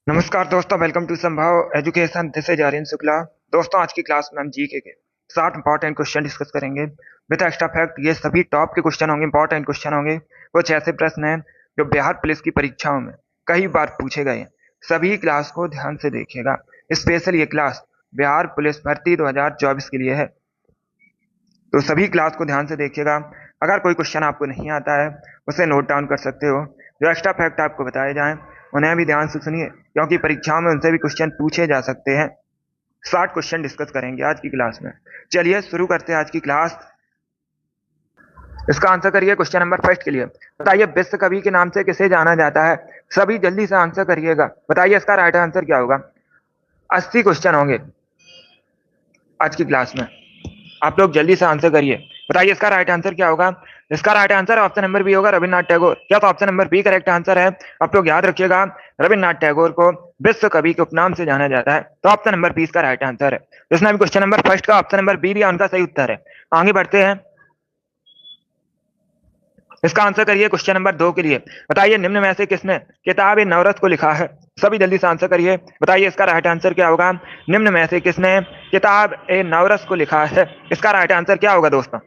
नमस्कार दोस्तों, welcome to Sambhav education. This is Aryan Shukla. दोस्तों, आज की क्लास में हम जीके के 60 इंपॉर्टेंट क्वेश्चन डिस्कस करेंगे विद एक्स्ट्रा फैक्ट। ये सभी टॉप के क्वेश्चन होंगे, इंपॉर्टेंट क्वेश्चन होंगे। कुछ ऐसे प्रश्न हैं जो बिहार पुलिस की परीक्षाओं में कई बार पूछे गए हैं। सभी क्लास को ध्यान से देखिएगा। स्पेशल ये क्लास बिहार पुलिस भर्ती 2024 के लिए है, तो सभी क्लास को ध्यान से देखिएगा। अगर कोई क्वेश्चन आपको नहीं आता है उसे नोट डाउन कर सकते हो। जो एक्स्ट्रा फैक्ट आपको बताए जाएं उन्हें भी ध्यान से सुनिए, क्योंकि परीक्षाओं में उनसे भी क्वेश्चन पूछे जा सकते हैं। 60 क्वेश्चन डिस्कस करेंगे आज की क्लास में। चलिए शुरू करते हैं आज की क्लास। इसका आंसर करिए क्वेश्चन नंबर फर्स्ट के लिए। बताइए विश्व कवि के नाम से किसे जाना जाता है। सभी जल्दी से आंसर करिएगा। बताइए इसका राइट आंसर क्या होगा। 80 क्वेश्चन होंगे आज की क्लास में, आप लोग जल्दी से आंसर करिए। बताइए इसका राइट आंसर क्या होगा। इसका right answer option number B होगा, रविन्द्रनाथ टैगोर। क्या तो option number B correct answer है। आप लोग याद रखिएगा, रविन्द्रनाथ टैगोर को विश्व कवि के उपनाम से जाना जाता है, तो ऑप्शन नंबर बी इसका राइट आंसर है। जिसने भी क्वेश्चन नंबर फर्स्ट का ऑप्शन नंबर बी दिया उनका सही उत्तर है। आगे बढ़ते हैं। इसका आंसर करिए क्वेश्चन नंबर 2 के लिए। बताइए निम्न में से किसने किताब नवरस को लिखा है। सभी जल्दी से आंसर करिए। बताइए इसका राइट आंसर क्या होगा। निम्न में से किसने किताब नवरस को लिखा है। इसका राइट आंसर क्या होगा दोस्तों।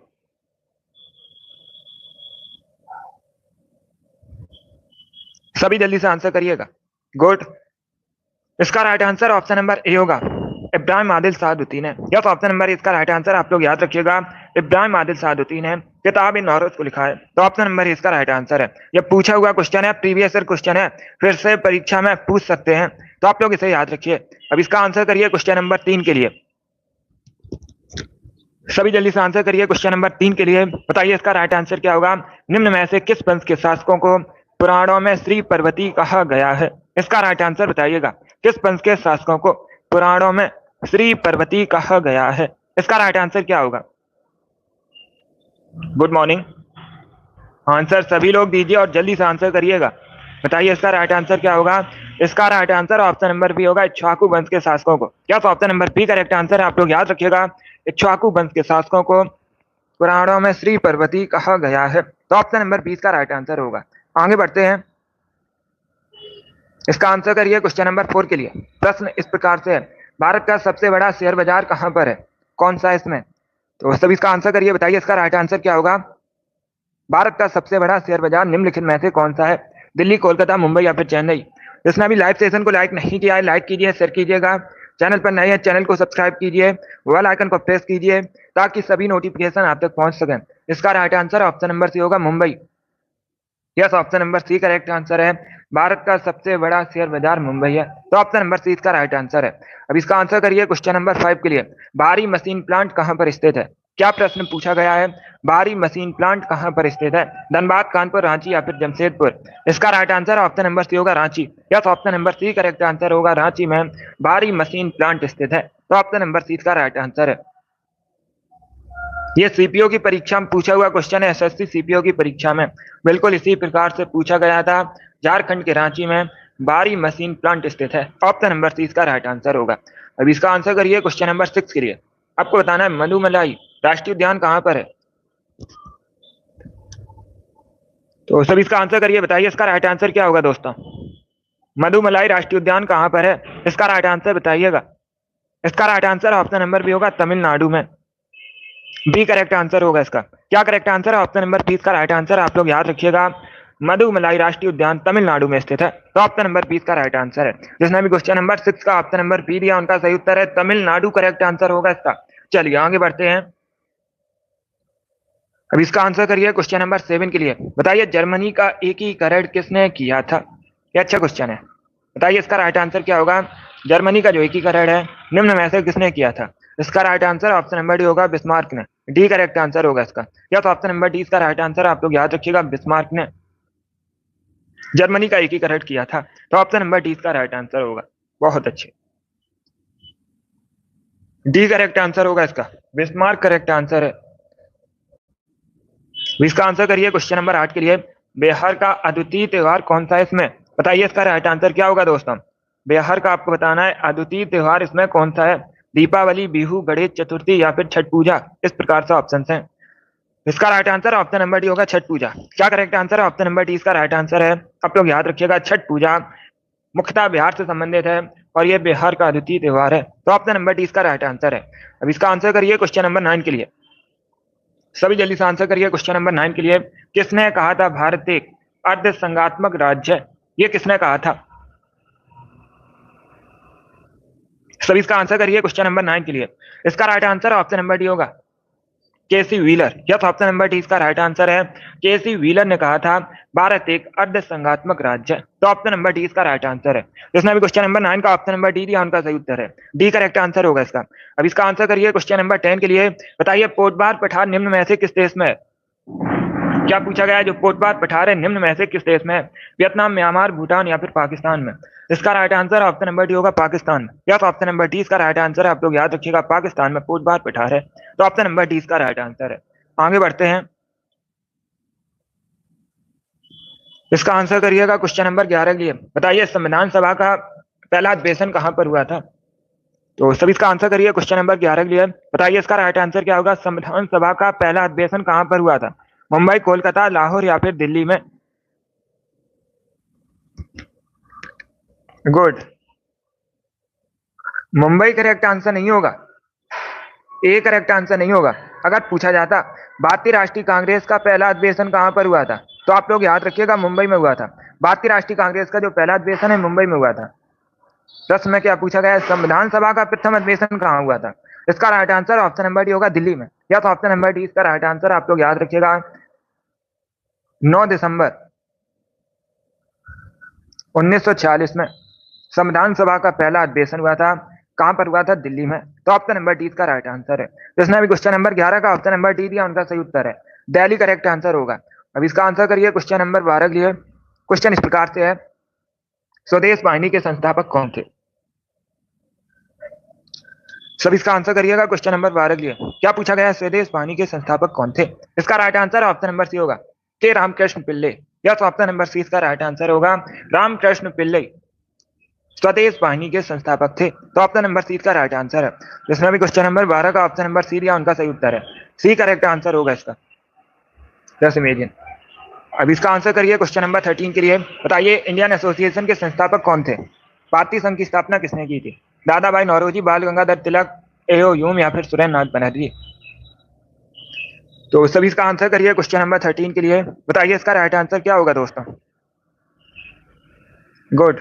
सभी जल्दी से आंसर करिएगा। गुड। इसका right answer option number A होगा, इब्राहिम आदिल सादुद्दीन है। यस, ऑप्शन नंबर इसका राइट आंसर। आप लोग याद रखिएगा, इब्राहिम आदिल सादुद्दीन है किताब नौरोज को लिखा है, तो ऑप्शन नंबर इसका राइट आंसर है। यह पूछा हुआ क्वेश्चन है, प्रीवियस ईयर क्वेश्चन है, फिर से परीक्षा में पूछ सकते हैं, तो आप लोग इसे याद रखिए। अब इसका आंसर करिए क्वेश्चन नंबर 3 के लिए। सभी जल्दी से आंसर करिए क्वेश्चन नंबर 3 के लिए। बताइए इसका राइट आंसर क्या होगा। निम्न में से किस वंश के शासकों को पुराणों में श्री पर्वती कहा गया है। इसका राइट आंसर बताइएगा। किस वंश के शासकों को पुराणों में श्री पर्वती कहा गया है। इसका राइट आंसर क्या होगा। Good morning. आंसर सभी लोग दीजिए और जल्दी से आंसर करिएगा। बताइए इसका राइट आंसर क्या होगा। इसका right answer option number B होगा, इक्ष्वाकु वंश के शासकों को। क्या तो option number B correct answer है। आप लोग याद रखिएगा, इक्ष्वाकु वंश के शासकों को पुराणों में श्री पर्वती कहा गया है, तो ऑप्शन नंबर 20 का राइट आंसर होगा। आगे बढ़ते हैं। इसका आंसर करिए क्वेश्चन नंबर 4 के लिए। प्रश्न इस प्रकार से है, भारत का सबसे बड़ा शेयर बाजार कहां पर है, कौन सा इसमें। तो सभी इसका आंसर करिए। बताइए इसका राइट आंसर क्या होगा। भारत का सबसे बड़ा शेयर बाजार निम्नलिखित में से कौन सा है। दिल्ली, कोलकाता, मुंबई या फिर चेन्नई। जिसने अभी लाइव सेशन को लाइक नहीं किया है, लाइक कीजिए, शेयर कीजिएगा। चैनल पर नए हैं, चैनल को सब्सक्राइब कीजिए, बेल आइकन को प्रेस कीजिए, ताकि सभी नोटिफिकेशन आप तक पहुंच सकें। इसका राइट आंसर ऑप्शन नंबर सी होगा, Mumbai. Yes, option number C correct answer है। भारत का सबसे बड़ा शेयर बाजार मुंबई है, तो ऑप्शन नंबर सी इसका राइट आंसर है। अब इसका आंसर करिए क्वेश्चन नंबर 5 के लिए। भारी मशीन प्लांट कहां पर स्थित है। क्या प्रश्न पूछा गया है। भारी मशीन प्लांट कहां पर स्थित है। धनबाद, कानपुर, रांची या फिर जमशेदपुर। इसका राइट आंसर ऑप्शन नंबर सी होगा, Ranchi. Yes, option number C correct answer होगा, रांची में भारी मशीन प्लांट स्थित है, तो ऑप्शन नंबर सी इसका राइट आंसर है। ये सीपीओ की परीक्षा में पूछा हुआ क्वेश्चन है, एसएससी सीपीओ की परीक्षा में बिल्कुल इसी प्रकार से पूछा गया था। झारखंड के रांची में भारी मशीन प्लांट स्थित है, ऑप्शन नंबर सी इसका राइट आंसर होगा। अब इसका आंसर करिए क्वेश्चन नंबर 6 के लिए। आपको बताना है मधुमलाई राष्ट्रीय उद्यान कहां पर है। तो सभी इसका आंसर करिए। बताइए इसका राइट आंसर क्या होगा दोस्तों। मधुमलाई राष्ट्रीय उद्यान कहां पर है, इसका राइट आंसर बताइएगा। इसका right answer option number B होगा, तमिलनाडु में। बी करेक्ट आंसर होगा इसका। क्या करेक्ट आंसर है। ऑप्शन नंबर 20 का राइट आंसर। आप लोग याद रखिएगा, मधुमलाई राष्ट्रीय उद्यान तमिलनाडु में स्थित है, तो ऑप्शन नंबर 20 का राइट आंसर है। जिसने भी क्वेश्चन नंबर 6 का ऑप्शन नंबर बी दिया उनका सही उत्तर है, तमिलनाडु करेक्ट आंसर होगा इसका। चलिए आगे बढ़ते हैं। अब इसका आंसर करिए क्वेश्चन नंबर 7 के लिए। बताइए जर्मनी का एकीकरण किसने किया था। ये अच्छा क्वेश्चन है। बताइए इसका राइट आंसर क्या होगा। जर्मनी का जो एकीकरण है निम्न में से किसने किया था। इसका right answer option number D होगा, बिस्मार्क ने। डी करेक्ट आंसर होगा इसका। या तो ऑप्शन नंबर डी इसका राइट आंसर। आप लोग याद रखिएगा, बिस्मार्क ने जर्मनी का एकीकरण किया था, तो ऑप्शन नंबर डी इसका राइट आंसर होगा। बहुत अच्छे, डी करेक्ट आंसर होगा इसका, बिस्मार्क करेक्ट आंसर है। इसका आंसर करिए क्वेश्चन नंबर 8 के लिए। बिहार का अद्वितीय त्योहार कौन सा है इसमें। बताइए इसका राइट आंसर क्या होगा दोस्तों। बिहार का आपको बताना है अद्वितीय त्योहार इसमें कौन सा है। दीपावली, बिहू, गणेश चतुर्थी या फिर छठ पूजा। इस प्रकार से ऑप्शन है। इसका right answer option number D होगा, छठ पूजा। क्या करेक्ट आंसर है। ऑप्शन नंबर डी इसका राइट आंसर है। आप लोग याद रखिएगा, छठ पूजा मुख्यतः बिहार से संबंधित है और ये बिहार का अद्वितीय त्योहार है। तो ऑप्शन नंबर डी इसका राइट आंसर है। अब इसका आंसर करिए क्वेश्चन नंबर 9 के लिए। सभी जल्दी से आंसर करिए क्वेश्चन नंबर 9 के लिए। किसने कहा था भारत एक अर्ध संघात्मक राज्य है? ये किसने कहा था? सभी इसका आंसर करिए क्वेश्चन नंबर 9 के लिए। इसका right answer option number D होगा, K C Wheeler. Yes, option number D इसका राइट आंसर है। केसी व्हीलर ने कहा था भारत एक अर्ध संघात्मक राज्य है। तो ऑप्शन नंबर डी इसका राइट आंसर है। जिसने भी क्वेश्चन नंबर 9 का ऑप्शन नंबर डी दिया उनका सही उत्तर है। डी करेक्ट आंसर होगा इसका। अब इसका आंसर करिए क्वेश्चन नंबर 10 के लिए। बताइए पोटबार पठार निम्न में से किस देश में है? क्या पूछा गया है? जो पोटबार पठार है निम्न में से किस देश में है? वियतनाम, म्यांमार, भूटान या फिर पाकिस्तान में? इसका right answer option number D होगा, पाकिस्तान में। यस, ऑप्शन नंबर डी इसका राइट आंसर है। आप लोग याद रखिएगा, पाकिस्तान में पोटबार पठार है। तो ऑप्शन नंबर डी इसका राइट आंसर है। आगे बढ़ते हैं। इसका आंसर करिएगा क्वेश्चन नंबर 11 के लिए। बताइए संविधान सभा का पहला अधिवेशन कहां पर हुआ था? तो सभी इसका आंसर करिए क्वेश्चन नंबर 11 के लिए। बताइए इसका राइट आंसर क्या होगा? संविधान सभा का पहला अधिवेशन कहां पर हुआ था? मुंबई, कोलकाता, लाहौर या फिर दिल्ली में? गुड। मुंबई करेक्ट आंसर नहीं होगा, ए करेक्ट आंसर नहीं होगा। अगर पूछा जाता भारतीय राष्ट्रीय कांग्रेस का पहला अधिवेशन कहां पर हुआ था, तो आप लोग याद रखिएगा मुंबई में हुआ था। भारतीय राष्ट्रीय कांग्रेस का जो पहला अधिवेशन है मुंबई में हुआ था। प्रश्न में क्या पूछा गया है? संविधान सभा का प्रथम अधिवेशन कहां हुआ था? इसका right answer option number D होगा, दिल्ली में। या तो ऑप्शन नंबर डी इसका राइट आंसर। आप लोग याद रखिएगा 9 दिसंबर 1946 में संविधान सभा का पहला अधिवेशन हुआ था। कहां पर हुआ था? दिल्ली में। तो ऑप्शन नंबर डी इसका राइट आंसर है। जिसने भी क्वेश्चन नंबर 11 का ऑप्शन नंबर डी दिया उनका सही उत्तर है, दिल्ली करेक्ट आंसर होगा। अब इसका आंसर करिए क्वेश्चन नंबर 12 के लिए। क्वेश्चन इस प्रकार से है, स्वदेश वाहिनी के संस्थापक कौन थे? सब इसका आंसर करिएगा क्वेश्चन नंबर 12 के लिए। क्या पूछा गया है? स्वदेश वाहिनी के संस्थापक कौन थे? इसका राइट आंसर ऑप्शन नंबर सी होगा, के रामकृष्ण पिल्ले। या तो ऑप्शन नंबर सी इसका राइट आंसर होगा, रामकृष्ण पिल्ले स्वदेश वाहिनी के संस्थापक थे। तो ऑप्शन नंबर सी इसका राइट आंसर है। जिसमें भी क्वेश्चन नंबर 12 का ऑप्शन नंबर सी दिया उनका सही उत्तर है, सी करेक्ट आंसर होगा इसका। Just imagine. अब इसका आंसर करिए क्वेश्चन नंबर 13 के लिए। बताइए इंडियन एसोसिएशन के संस्थापक कौन थे? भारतीय संघ की स्थापना किसने की थी? दादा भाई नौरोजी, बाल गंगाधर तिलक, एओ ह्यूम या फिर सुरेंद्र नाथ बनर्जी? तो सभी इसका आंसर करिए क्वेश्चन नंबर 13 के लिए। बताइए इसका राइट आंसर क्या होगा दोस्तों? गुड।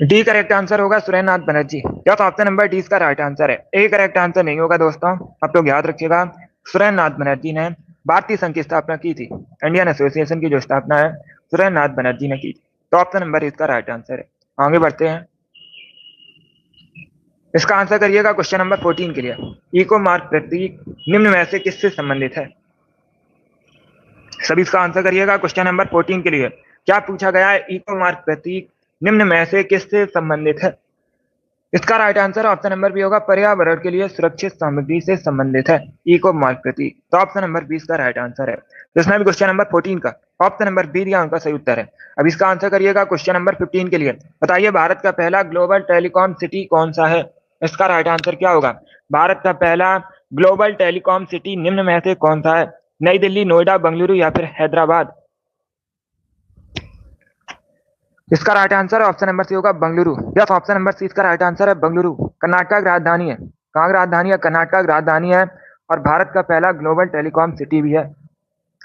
डी करेक्ट आंसर होगा, सुरेंद्र नाथ बनर्जी। या तो ऑप्शन नंबर डी इसका राइट आंसर है, ए करेक्ट आंसर नहीं होगा दोस्तों। आप लोग याद रखिएगा, सुरेंद्र नाथ बनर्जी ने भारतीय संघ की स्थापना की थी। इंडियन एसोसिएशन की जो स्थापना है सुरेंद्र नाथ बनर्जी ने की थी। तो ऑप्शन नंबर इसका राइट आंसर है। आगे बढ़ते हैं। इसका आंसर करिएगा क्वेश्चन नंबर 14 के लिए। इको मार्क प्रतीक निम्न में से किससे संबंधित है? सभी इसका आंसर करिएगा क्वेश्चन नंबर 14 के लिए। क्या पूछा गया है? इको मार्क प्रतीक निम्न में से किससे संबंधित है? इसका right answer option number B होगा, पर्यावरण के लिए सुरक्षित सामग्री से संबंधित है इको मार्क प्रतीक। तो ऑप्शन नंबर 20 का राइट आंसर है। जिसने भी क्वेश्चन नंबर 14 का ऑप्शन नंबर बी दिया उनका सही उत्तर है। अब इसका आंसर करिएगा क्वेश्चन नंबर 15 के लिए। बताइए भारत का पहला ग्लोबल टेलीकॉम सिटी कौन सा है? इसका राइट आंसर क्या होगा? भारत का पहला ग्लोबल टेलीकॉम सिटी निम्न में से कौन सा है? नई दिल्ली, नोएडा, बेंगलुरु या फिर हैदराबाद? इसका राइट आंसर ऑप्शन नंबर सी होगा, बेंगलुरु। यस, ऑप्शन नंबर सी इसका राइट आंसर है, बेंगलुरु। कर्नाटक की राजधानी है। कहाँ की राजधानी है? कर्नाटक की राजधानी है। और भारत का पहला ग्लोबल टेलीकॉम सिटी भी है।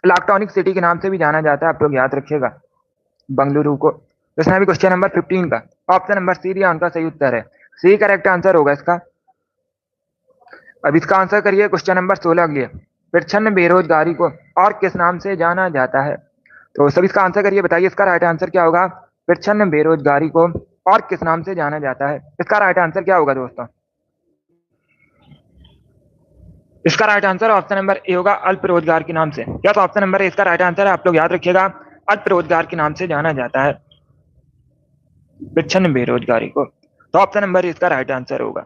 इलेक्ट्रॉनिक सिटी के नाम से भी जाना जाता है, आप लोग याद रखिएगा बेंगलुरु को। इसमें भी क्वेश्चन नंबर 15 का ऑप्शन नंबर सी दिया उनका सही उत्तर है, सी करेक्ट आंसर होगा इसका। अब इसका आंसर करिए क्वेश्चन नंबर 16 के लिए। प्रच्छन्न बेरोजगारी को और किस नाम से जाना जाता है? तो सभी इसका आंसर करिए। बताइए इसका राइट आंसर क्या होगा? प्रच्छन्न बेरोजगारी को और किस नाम से जाना जाता है? इसका राइट आंसर क्या होगा दोस्तों? इसका right answer option number A होगा, अल्प रोजगार के नाम से। या तो ऑप्शन नंबर ए इसका राइट आंसर है, आप लोग याद रखिएगा, अल्प रोजगार के नाम से जाना जाता है प्रच्छन्न बेरोजगारी को। तो ऑप्शन नंबर इसका राइट आंसर होगा।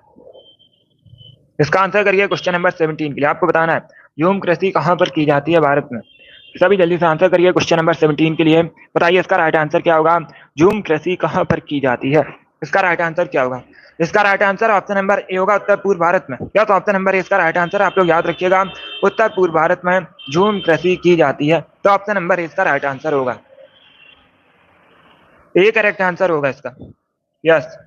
इसका आंसर करिए क्वेश्चन नंबर 17 के लिए। आपको बताना है ह्यूम कृषि कहां पर की जाती है भारत में? सभी जल्दी से आंसर करिए क्वेश्चन नंबर 17 के लिए। बताइए इसका राइट आंसर क्या होगा? ह्यूम कृषि कहां पर की जाती है? इसका राइट आंसर क्या होगा? इसका right answer option number A होगा, उत्तर पूर्व भारत में। या तो ऑप्शन नंबर ए इसका राइट आंसर, आप लोग याद रखिएगा, उत्तर पूर्व भारत में ह्यूम कृषि की जाती है। तो ऑप्शन नंबर ए इसका राइट आंसर होगा। ए करेक्ट आंसर होगा इसका। यस।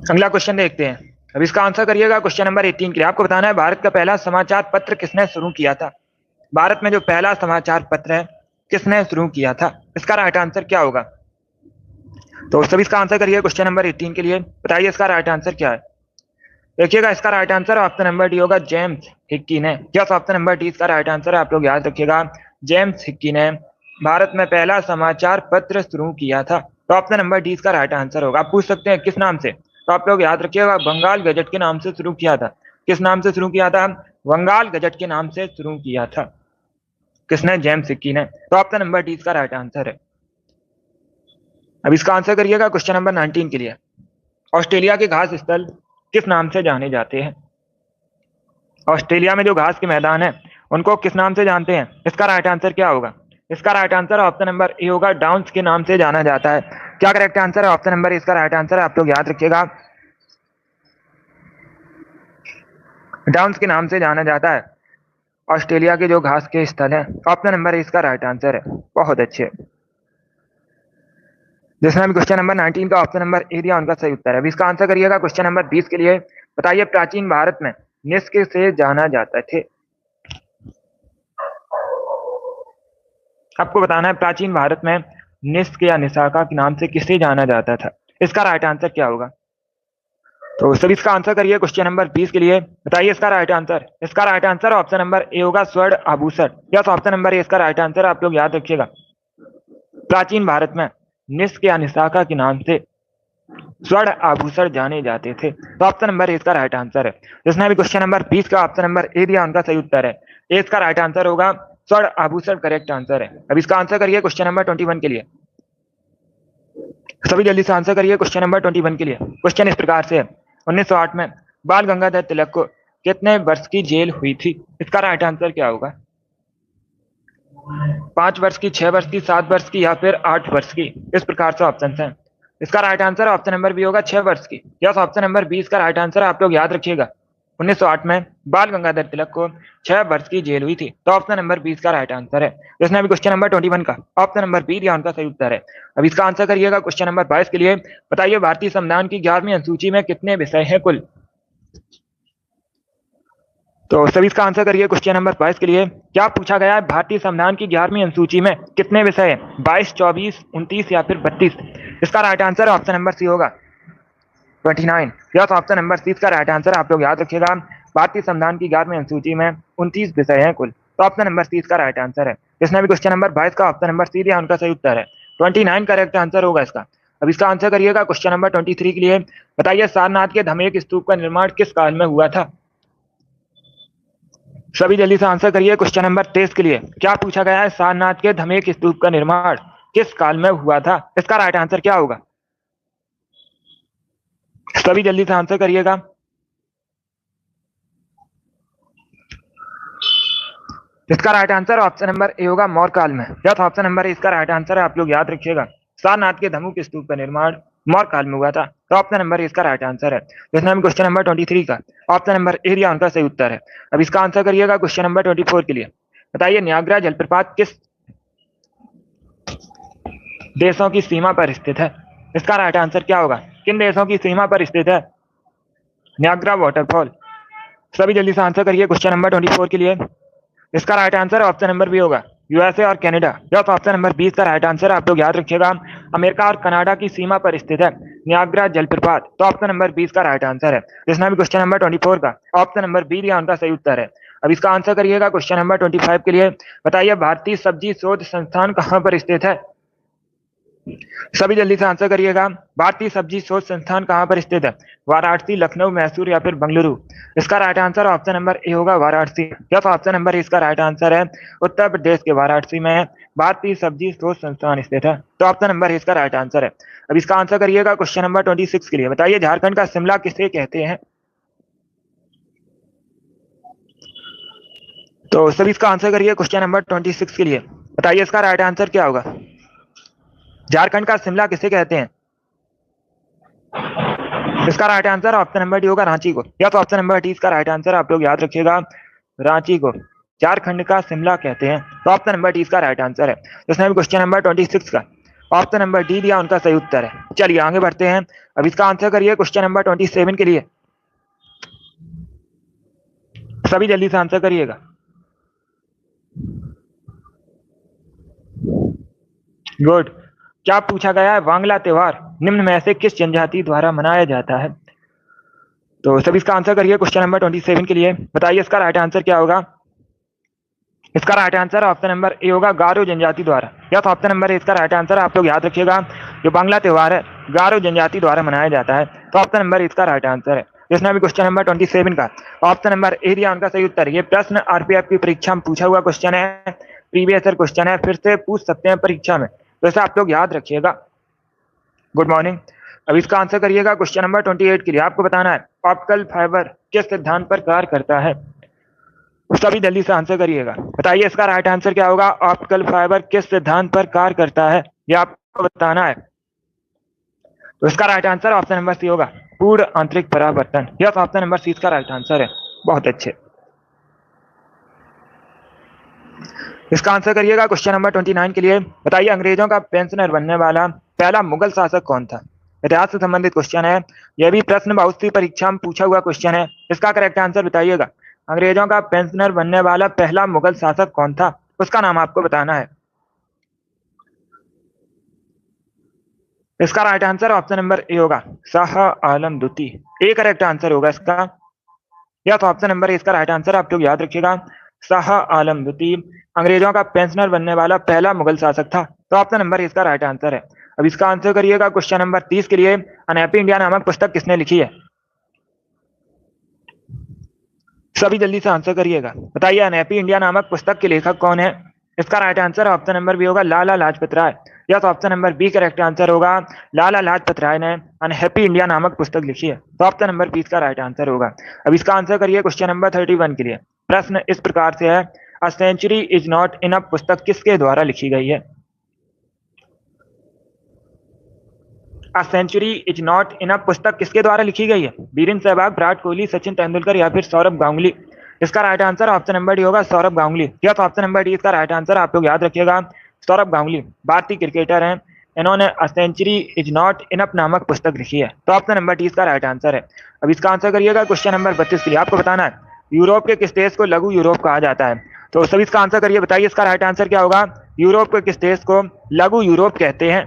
अगला क्वेश्चन देखते हैं। अब इसका आंसर करिएगा क्वेश्चन नंबर 18 के लिए। आपको बताना है भारत का पहला समाचार पत्र किसने शुरू किया था। भारत में जो पहला समाचार पत्र है किसने शुरू किया था, इसका राइट आंसर क्या होगा। तो सभी इसका आंसर करिए क्वेश्चन नंबर 18 के लिए। बताइए इसका राइट आंसर क्या है। देखिएगा इसका right answer option number D होगा, जेम्स हिक्की ने। यस, ऑप्शन नंबर डी इसका राइट आंसर है, आप लोग याद रखिएगा। जेम्स हिक्की ने भारत में पहला समाचार पत्र शुरू किया था। तो ऑप्शन नंबर डी इसका राइट आंसर होगा। आप पूछ सकते हैं किस नाम से, तो आप लोग याद रखिएगा बंगाल गजट के नाम से शुरू किया था। किस नाम से शुरू किया था, बंगाल गजट के नाम से शुरू किया था। किसने, जेम्स हिक्की ने। तो ऑप्शन नंबर डी इसका राइट आंसर है। अब इसका आंसर करिएगा क्वेश्चन नंबर 19 के लिए। ऑस्ट्रेलिया के घास स्थल किस नाम से जाने जाते हैं। ऑस्ट्रेलिया में जो घास के मैदान है उनको किस नाम से जानते हैं, इसका राइट आंसर क्या होगा। इसका right answer option number A होगा, डाउन्स के नाम से जाना जाता है। क्या करेक्ट आंसर है, ऑप्शन नंबर इसका राइट आंसर है, आप लोग याद रखिएगा। डाउन्स के नाम से जाना जाता है ऑस्ट्रेलिया के जो घास के स्थल है। ऑप्शन नंबर इसका राइट आंसर है। बहुत अच्छे। जिसने भी क्वेश्चन नंबर 19 का ऑप्शन नंबर ए दिया उनका सही उत्तर है। अभी इसका आंसर करिएगा क्वेश्चन नंबर 20 के लिए। बताइए प्राचीन भारत में निष्क से जाना जाता थे। आपको बताना है प्राचीन भारत में निष्क या निशाका के नाम से किसे जाना जाता था, इसका राइट आंसर क्या होगा। तो सभी इसका आंसर करिए क्वेश्चन नंबर 20 के लिए। बताइए इसका राइट आंसर। इसका right answer option number A होगा, स्वर्ण आभूषण। यस, ऑप्शन नंबर ए इसका राइट आंसर, आप लोग याद रखिएगा। प्राचीन भारत में निष्क या निशाका के नाम से स्वर्ण आभूषण जाने जाते थे। तो ऑप्शन नंबर ए इसका राइट आंसर है। जिसने भी क्वेश्चन नंबर 20 का ऑप्शन नंबर ए दिया उनका सही उत्तर है। ए इसका राइट आंसर होगा, स्वर्ण आभूषण करेक्ट आंसर है। अब इसका आंसर करिए क्वेश्चन नंबर 21 के लिए। सभी जल्दी से आंसर करिए क्वेश्चन नंबर 21 के लिए। क्वेश्चन इस प्रकार से है, 1908 में बाल गंगाधर तिलक को कितने वर्ष की जेल हुई थी, इसका राइट आंसर क्या होगा। 5 वर्ष की, 6 वर्ष की, 7 वर्ष की या फिर 8 वर्ष की, इस प्रकार से ऑप्शन है। इसका right answer option number B होगा, 6 वर्ष की। यस, ऑप्शन नंबर 20 का राइट आंसर, आप लोग याद रखिएगा। 1908 में बाल गंगाधर तिलक को 6 वर्ष की जेल हुई थी। तो ऑप्शन नंबर 20 का राइट आंसर है। जिसने भी क्वेश्चन नंबर 21 का ऑप्शन नंबर बी दिया उनका सही उत्तर है। अब इसका आंसर करिएगा क्वेश्चन नंबर 22 के लिए। बताइए भारतीय संविधान की 11वीं अनुसूची में कितने विषय हैं कुल। तो सभी इसका आंसर करिए क्वेश्चन नंबर 22 के लिए। क्या पूछा गया है, भारतीय संविधान की 11वीं अनुसूची में कितने विषय हैं, 22, 24, 29 या फिर 32। इसका राइट आंसर ऑप्शन नंबर सी होगा, 29। यस, ऑप्शन नंबर सी इसका राइट आंसर, आप लोग याद रखिएगा। भारतीय संविधान की 11वीं अनुसूची में 29 विषय हैं कुल। तो ऑप्शन नंबर सी इसका राइट आंसर है। जिसने भी क्वेश्चन नंबर 22 का ऑप्शन नंबर सी दिया उनका सही उत्तर है, 29 करेक्ट आंसर होगा इसका। अब इसका आंसर करिएगा क्वेश्चन नंबर 23 के लिए। बताइए सारनाथ के धमेक स्तूप का निर्माण किस काल में हुआ था। सभी जल्दी से आंसर करिए क्वेश्चन नंबर 23 के लिए। क्या पूछा गया है, सारनाथ के धमेक स्तूप का निर्माण किस काल में हुआ था, इसका राइट आंसर क्या होगा। सभी जल्दी से आंसर करिएगा। इसका right answer option number A होगा, मौर्य काल में। यस, ऑप्शन नंबर ए इसका राइट आंसर है, आप लोग याद रखिएगा। सारनाथ के धमुक स्तूप का निर्माण मौर्य काल में हुआ था। तो ऑप्शन नंबर ए इसका राइट आंसर है। जिसने हम क्वेश्चन नंबर 23 का ऑप्शन नंबर ए दिया उनका सही उत्तर है। अब इसका आंसर करिएगा क्वेश्चन नंबर 24 के लिए। बताइए नियाग्रा जलप्रपात किस देशों की सीमा पर स्थित है, इसका राइट आंसर क्या होगा। किन देशों की सीमा पर स्थित है नियाग्रा वाटरफॉल। सभी जल्दी से आंसर करिए क्वेश्चन नंबर 24 के लिए। इसका right answer option number B होगा, यूएसए और कनाडा। यस, ऑप्शन नंबर 20 का राइट आंसर, आप लोग याद रखिएगा। अमेरिका और कनाडा की सीमा पर स्थित है नियाग्रा जलप्रपात। तो ऑप्शन नंबर 20 का राइट आंसर है। जिसने भी क्वेश्चन नंबर 24 का ऑप्शन नंबर बी दिया उनका सही उत्तर है। अब इसका आंसर करिएगा क्वेश्चन नंबर 25 के लिए। बताइए भारतीय सब्जी शोध संस्थान कहाँ पर स्थित है। सभी जल्दी से आंसर करिएगा। भारतीय सब्जी शोध संस्थान कहाँ पर स्थित है, वाराणसी, लखनऊ, मैसूर या फिर बेंगलुरु। इसका right answer option number A होगा, Varanasi. Yes, option number A इसका राइट आंसर है। उत्तर प्रदेश के वाराणसी में भारतीय सब्जी शोध संस्थान स्थित है। तो ऑप्शन नंबर ए इसका राइट आंसर है। अब इसका आंसर करिएगा क्वेश्चन नंबर 26 के लिए। बताइए झारखंड का शिमला किसे कहते हैं। तो सभी इसका आंसर करिए क्वेश्चन नंबर 26 के लिए। बताइए इसका राइट आंसर क्या होगा। झारखंड का शिमला किसे कहते हैं, इसका right answer option number D होगा, रांची को। या तो ऑप्शन नंबर डी इसका राइट आंसर, आप लोग याद रखिएगा, रांची को। झारखंड का शिमला कहते हैं। तो ऑप्शन नंबर डी इसका राइट आंसर है। उसने भी क्वेश्चन नंबर 26 का ऑप्शन नंबर डी दिया, उनका सही उत्तर है। चलिए आगे बढ़ते हैं। अब इसका आंसर करिए क्वेश्चन नंबर 27 के लिए। सभी जल्दी से आंसर करिएगा। गुड। क्या पूछा गया है? वांगला त्योहार निम्न में से किस जनजाति द्वारा मनाया जाता है? तो सभी इसका आंसर करिए क्वेश्चन नंबर 27 के लिए। बताइए इसका राइट आंसर क्या होगा? इसका right answer option number A होगा, गारो जनजाति द्वारा। या तो ऑप्शन नंबर ए इसका राइट आंसर, आप लोग याद रखिएगा। जो बांग्ला त्योहार है गारो जनजाति द्वारा मनाया जाता है। तो ऑप्शन नंबर इसका राइट आंसर है। जिसने भी क्वेश्चन नंबर 27 का ऑप्शन नंबर ए दिया, उनका सही उत्तर। ये प्रश्न आरपीएफ की परीक्षा में पूछा हुआ क्वेश्चन है, प्रीवियस ईयर क्वेश्चन है, फिर से पूछ सकते हैं परीक्षा में, तो ऐसा आप लोग याद रखिएगा। Good morning. अब इसका आंसर करिएगा क्वेश्चन नंबर 28 के लिए। आपको बताना है ऑप्टिकल फाइबर किस सिद्धांत पर कार्य करता है? सभी जल्दी से आंसर करिएगा। बताइए इसका राइट आंसर क्या होगा? ऑप्टिकल फाइबर किस सिद्धांत पर कार्य करता है, ये आपको बताना है। तो इसका राइट आंसर ऑप्शन नंबर सी होगा, पूर्ण आंतरिक परावर्तन। यस, ऑप्शन नंबर सी इसका राइट आंसर है। बहुत अच्छे। इसका आंसर करिएगा क्वेश्चन नंबर 29 के लिए। बताइए अंग्रेजों का पेंशनर बनने वाला पहला मुगल शासक कौन था? इतिहास से संबंधित क्वेश्चन है। यह भी प्रश्न बहुत सी परीक्षा में पूछा हुआ क्वेश्चन है। इसका करेक्ट आंसर बताइएगा। अंग्रेजों का पेंशनर बनने वाला पहला मुगल शासक कौन था, उसका नाम आपको बताना है। इसका right answer option number A होगा, शाह आलम द्वितीय। ए करेक्ट आंसर होगा इसका। या तो ऑप्शन नंबर ए इसका राइट आंसर, आप लोग याद रखिएगा। शाह आलम द्वितीय अंग्रेजों का पेंशनर बनने वाला पहला मुगल शासक था। तो ऑप्शन नंबर इसका राइट आंसर है। अब इसका आंसर करिएगा क्वेश्चन नंबर 30 के लिए। अनहैप्पी इंडिया नामक पुस्तक किसने लिखी है? सभी जल्दी से आंसर करिएगा। बताइए अनहैप्पी इंडिया नामक पुस्तक के लेखक कौन है? इसका right answer option number B होगा, लाला लाजपत राय। या तो option number B correct answer होगा, लाला लाजपत राय ने अनहैप्पी इंडिया नामक पुस्तक लिखी है। तो ऑप्शन नंबर बी इसका राइट आंसर होगा। अब इसका आंसर करिए क्वेश्चन नंबर 31 के लिए। प्रश्न इस प्रकार से है, a century is not enough पुस्तक किसके द्वारा लिखी गई है? A century is not enough पुस्तक किसके द्वारा लिखी गई है? वीरेंद्र सहवाग, विराट कोहली, सचिन तेंदुलकर या फिर सौरभ गांगुली? इसका right answer option number D होगा, सौरभ गांगुली। या तो ऑप्शन नंबर डी इसका राइट आंसर, आप लोग याद रखिएगा। सौरभ गांगुली भारतीय क्रिकेटर हैं, इन्होंने a century is not enough नामक पुस्तक लिखी है। तो ऑप्शन नंबर डी इसका राइट आंसर है। अब इसका आंसर करिएगा क्वेश्चन नंबर 32 के लिए। आपको बताना है यूरोप के किस देश को लघु यूरोप कहा जाता है? तो सभी इसका आंसर करिए। बताइए इसका राइट आंसर क्या होगा? यूरोप के किस देश को लघु यूरोप कहते हैं?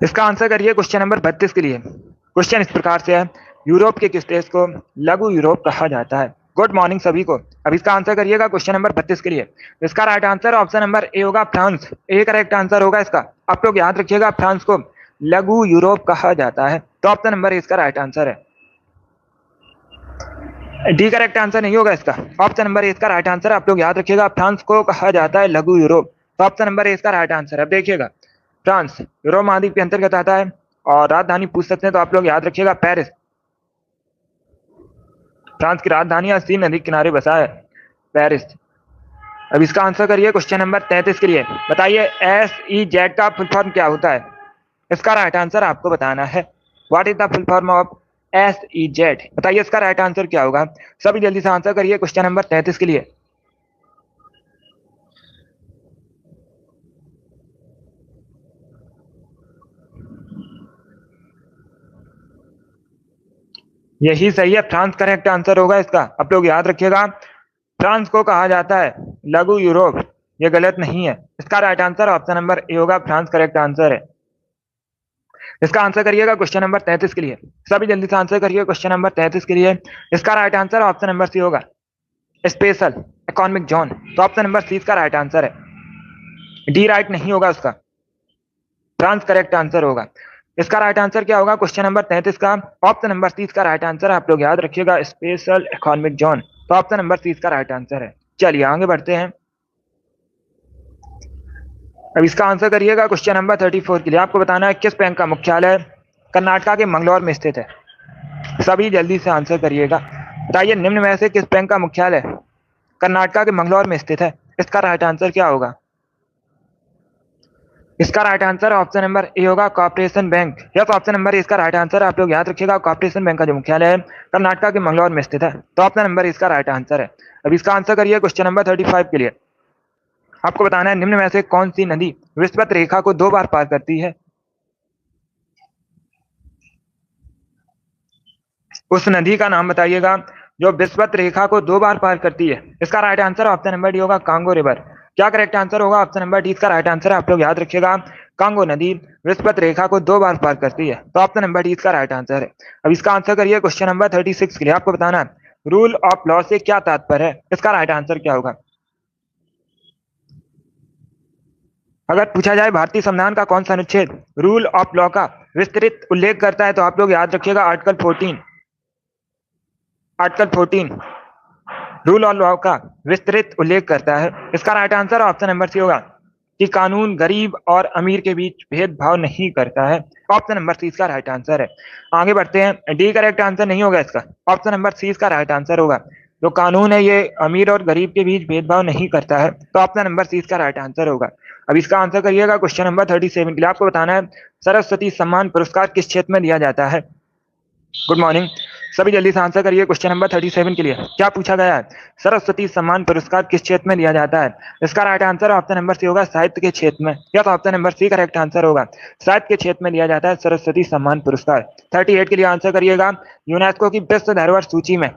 इसका आंसर करिए क्वेश्चन नंबर 32 के लिए। क्वेश्चन इस प्रकार से है, यूरोप के किस देश को लघु यूरोप कहा जाता है? गुड मॉर्निंग सभी को। अब इसका आंसर करिएगा क्वेश्चन नंबर 32 के लिए। इसका right answer option number A होगा, फ्रांस। ए करेक्ट आंसर होगा इसका। आप लोग याद रखिएगा, फ्रांस को लघु यूरोप कहा जाता है। तो ऑप्शन नंबर ए इसका राइट आंसर है। डी करेक्ट आंसर नहीं होगा इसका। ऑप्शन नंबर ए इसका राइट आंसर, आप लोग याद रखिएगा। फ्रांस को कहा जाता है लघु यूरोप। तो ऑप्शन नंबर ए इसका राइट आंसर है। अब देखिएगा, फ्रांस यूरोप महाद्वीप के अंतर्गत आता है और राजधानी पूछ सकते हैं, तो आप लोग याद रखिएगा पेरिस। फ्रांस की राजधानी सीन नदी किनारे बसा है पेरिस। अब इसका आंसर करिए क्वेश्चन नंबर 33 के लिए। बताइए SEZ का फुल फॉर्म क्या होता है? इसका राइट आंसर आपको बताना है। What is the full form of SEZ? बताइए इसका राइट आंसर क्या होगा? सभी जल्दी से आंसर करिए क्वेश्चन नंबर 33 के लिए। यही सही है, फ्रांस करेक्ट आंसर होगा इसका। आप लोग याद रखिएगा, फ्रांस को कहा जाता है लघु यूरोप। ये गलत नहीं है। इसका right answer option number A होगा, फ्रांस करेक्ट आंसर है। इसका आंसर करिएगा क्वेश्चन नंबर 33 के लिए। सभी जल्दी से आंसर करिए क्वेश्चन नंबर 33 के लिए। इसका राइट आंसर ऑप्शन नंबर सी होगा, स्पेशल इकोनॉमिक जोन। तो ऑप्शन नंबर सी इसका राइट आंसर है। डी राइट नहीं होगा उसका, फ्रांस करेक्ट आंसर होगा। इसका राइट आंसर क्या होगा क्वेश्चन नंबर 33 का? ऑप्शन नंबर सी इसका राइट आंसर है। आप लोग याद रखिएगा, स्पेशल इकोनॉमिक जोन। तो ऑप्शन नंबर सी इसका राइट आंसर है। चलिए आगे बढ़ते हैं। अब इसका आंसर करिएगा क्वेश्चन नंबर 34 के लिए। आपको बताना है किस बैंक का मुख्यालय कर्नाटका के मंगलौर में स्थित है। सभी जल्दी से आंसर करिएगा। बताइए निम्न में से किस बैंक का मुख्यालय कर्नाटका के मंगलौर में स्थित है। इसका राइट आंसर क्या होगा? इसका right answer option number A होगा, corporation bank. Yes, option number A इसका राइट आंसर है। आप लोग याद रखिएगा, कॉर्पोरेशन बैंक का जो मुख्यालय है कर्नाटका के मंगलौर में स्थित है। तो ऑप्शन नंबर इसका राइट आंसर है। अब इसका आंसर करिए क्वेश्चन नंबर 35 के लिए। आपको बताना है निम्न में से कौन सी नदी विषुवत रेखा को 2 बार पार करती है। उस नदी का नाम बताइएगा जो विषुवत रेखा को 2 बार पार करती है। इसका right answer option number D होगा, कांगो रिवर। क्या करेक्ट आंसर होगा? ऑप्शन नंबर डी इसका राइट आंसर है। आप लोग याद रखिएगा, कांगो नदी विषुवत रेखा को 2 बार पार करती है। तो ऑप्शन नंबर डी इसका राइट आंसर है। अब इसका आंसर करिए क्वेश्चन नंबर 36 के लिए। आपको बताना है रूल ऑफ लॉ से क्या तात्पर्य है। इसका राइट आंसर क्या होगा? अगर पूछा जाए भारतीय संविधान का कौन सा अनुच्छेद रूल ऑफ लॉ का विस्तृत उल्लेख करता है, तो आप लोग याद रखिएगा article 14। Article 14 rule of law का विस्तृत उल्लेख करता है। इसका राइट आंसर ऑप्शन नंबर सी होगा कि कानून गरीब और अमीर के बीच भेदभाव नहीं करता है। ऑप्शन नंबर सी इसका राइट आंसर है। आगे बढ़ते हैं। डी करेक्ट आंसर नहीं होगा इसका, ऑप्शन नंबर सी इसका राइट आंसर होगा। जो कानून है ये अमीर और गरीब के बीच भेदभाव नहीं करता है। तो ऑप्शन नंबर सी इसका राइट आंसर होगा। अब इसका आंसर करिएगा क्वेश्चन नंबर 37 के लिए। आपको बताना है सरस्वती सम्मान पुरस्कार किस क्षेत्र में दिया जाता है। गुड मॉर्निंग, सभी जल्दी से आंसर करिए क्वेश्चन नंबर 37 के लिए। क्या पूछा गया है? सरस्वती सम्मान पुरस्कार किस क्षेत्र में दिया जाता है। इसका राइट आंसर ऑप्शन नंबर सी होगा, साहित्य के क्षेत्र में। या तो option number C correct answer होगा, साहित्य के क्षेत्र में दिया जाता है सरस्वती सम्मान पुरस्कार। 38 के लिए आंसर करिएगा। यूनेस्को की विश्व धरोहर सूची में